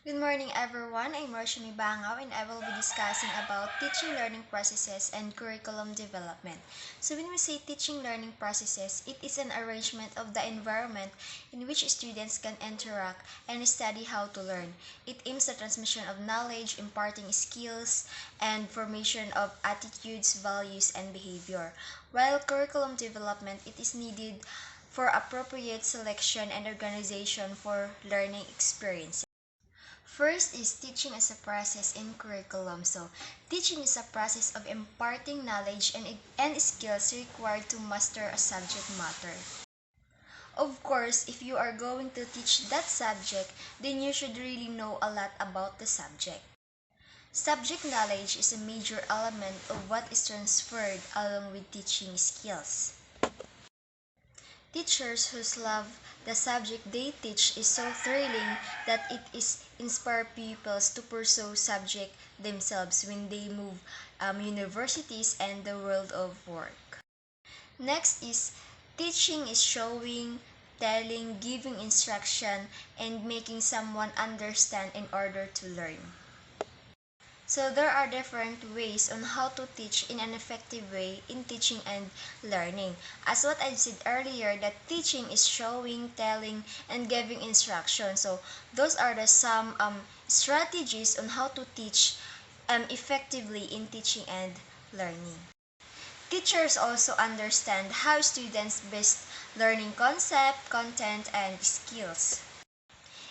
Good morning, everyone. I'm Roshni Bangaw, and I will be discussing about teaching learning processes and curriculum development. So, when we say teaching learning processes, it is an arrangement of the environment in which students can interact and study how to learn. It aims at transmission of knowledge, imparting skills, and formation of attitudes, values, and behavior. While curriculum development, it is needed for appropriate selection and organization for learning experiences. First is teaching as a process in curriculum. So, teaching is a process of imparting knowledge and skills required to master a subject matter. Of course, if you are going to teach that subject, then you should really know a lot about the subject. Subject knowledge is a major element of what is transferred along with teaching skills. Teachers who love the subject they teach is so thrilling that it is inspire pupils to pursue subject themselves when they move universities and the world of work. Next is teaching is showing, telling, giving instruction, and making someone understand in order to learn. So there are different ways on how to teach in an effective way in teaching and learning. As what I said earlier, that teaching is showing, telling, and giving instruction. So those are the some strategies on how to teach effectively in teaching and learning. Teachers also understand how students best learning concept, content, and skills.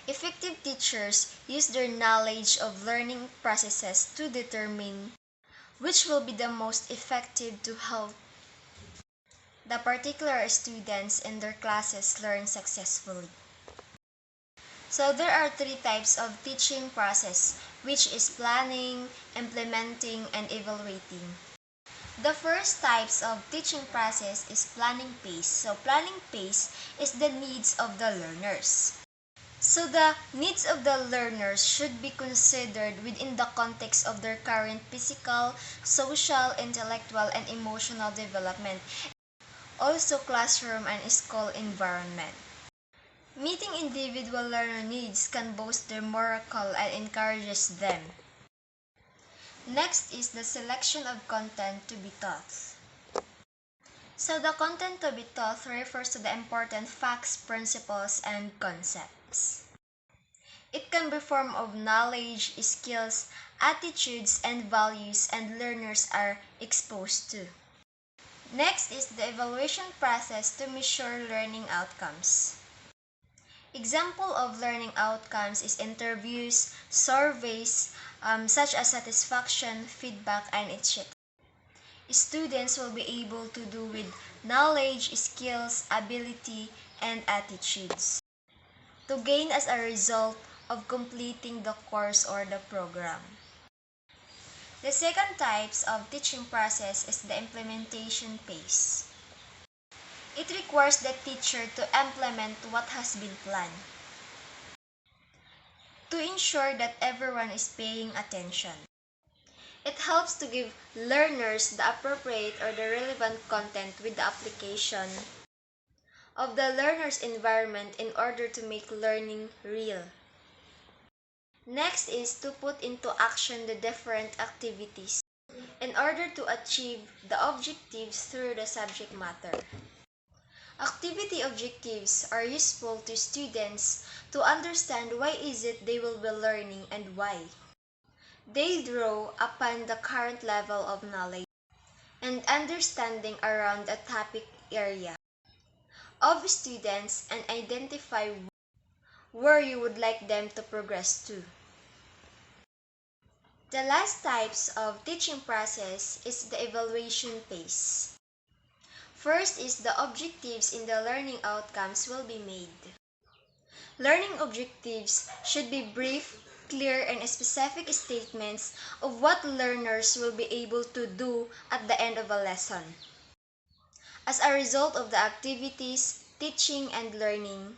Effective teachers use their knowledge of learning processes to determine which will be the most effective to help the particular students in their classes learn successfully. So there are three types of teaching process, which is planning, implementing, and evaluating. The first types of teaching process is planning phase. So planning phase is the needs of the learners. So the needs of the learners should be considered within the context of their current physical, social, intellectual, and emotional development, also classroom and school environment. Meeting individual learner needs can boost their moral and encourages them. Next is the selection of content to be taught. So the content to be taught refers to the important facts, principles, and concepts. It can be form of knowledge, skills, attitudes, and values and learners are exposed to. Next is the evaluation process to measure learning outcomes. Example of learning outcomes is interviews, surveys, such as satisfaction, feedback, and etc. Students will be able to do with knowledge, skills, ability, and attitudes to gain as a result of completing the course or the program. The second types of teaching process is the implementation phase. It requires the teacher to implement what has been planned to ensure that everyone is paying attention. It helps to give learners the appropriate or the relevant content with the application of the learner's environment in order to make learning real. Next is to put into action the different activities in order to achieve the objectives through the subject matter. Activity objectives are useful to students to understand why is it they will be learning and why. They draw upon the current level of knowledge and understanding around a topic area of students and identify where you would like them to progress to. The last types of teaching process is the evaluation phase. First is the objectives in the learning outcomes will be made. Learning objectives should be brief, clear, and specific statements of what learners will be able to do at the end of a lesson. As a result of the activities, teaching, and learning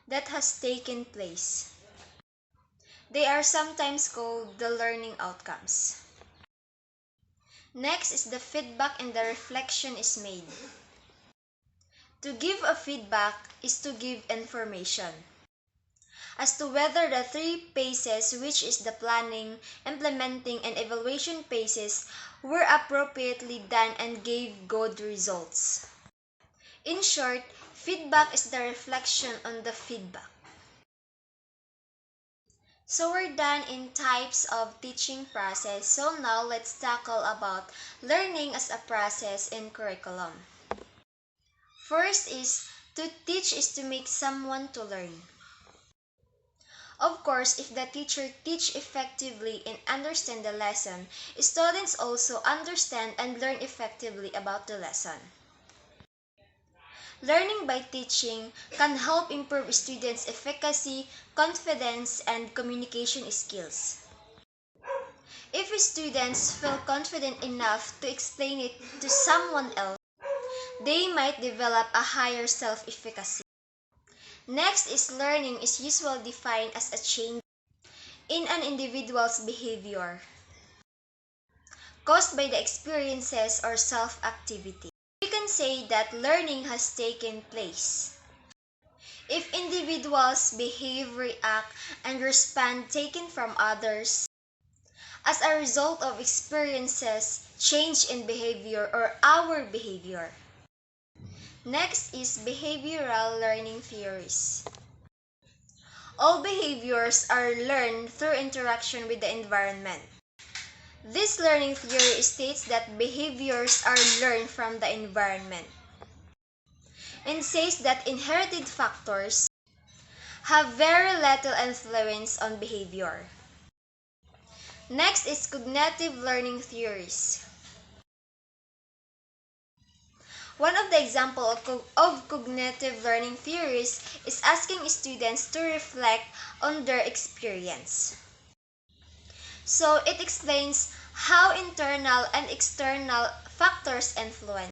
that has taken place. They are sometimes called the learning outcomes. Next is the feedback and the reflection is made. To give a feedback is to give information. as to whether the three phases, which is the planning, implementing, and evaluation phases, were appropriately done and gave good results. In short, feedback is the reflection on the feedback. So we're done in types of teaching process. So now let's tackle about learning as a process in curriculum. First is to teach is to make someone to learn. Of course, if the teacher teach effectively and understand the lesson, students also understand and learn effectively about the lesson. Learning by teaching can help improve students' efficacy, confidence, and communication skills. If students feel confident enough to explain it to someone else, they might develop a higher self-efficacy. Next is learning is usually defined as a change in an individual's behavior caused by the experiences or self-activity. We can say that learning has taken place if individuals behave, react, and respond taken from others as a result of experiences, change in behavior, or our behavior. Next is behavioral learning theories. All behaviors are learned through interaction with the environment. This learning theory states that behaviors are learned from the environment and says that inherited factors have very little influence on behavior. Next is cognitive learning theories. One of the examples of cognitive learning theories is asking students to reflect on their experience. So it explains how internal and external factors influence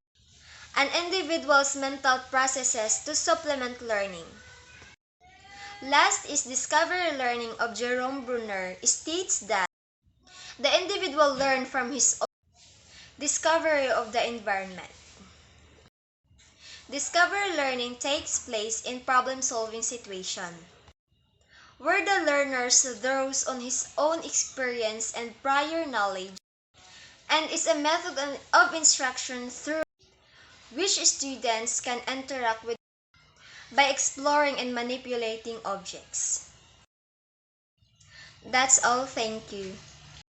an individual's mental processes to supplement learning. Last is discovery learning of Jerome Bruner states that the individual learns from his own discovery of the environment. Discovery learning takes place in problem-solving situation, where the learner draws on his own experience and prior knowledge, and is a method of instruction through which students can interact with by exploring and manipulating objects. That's all, thank you.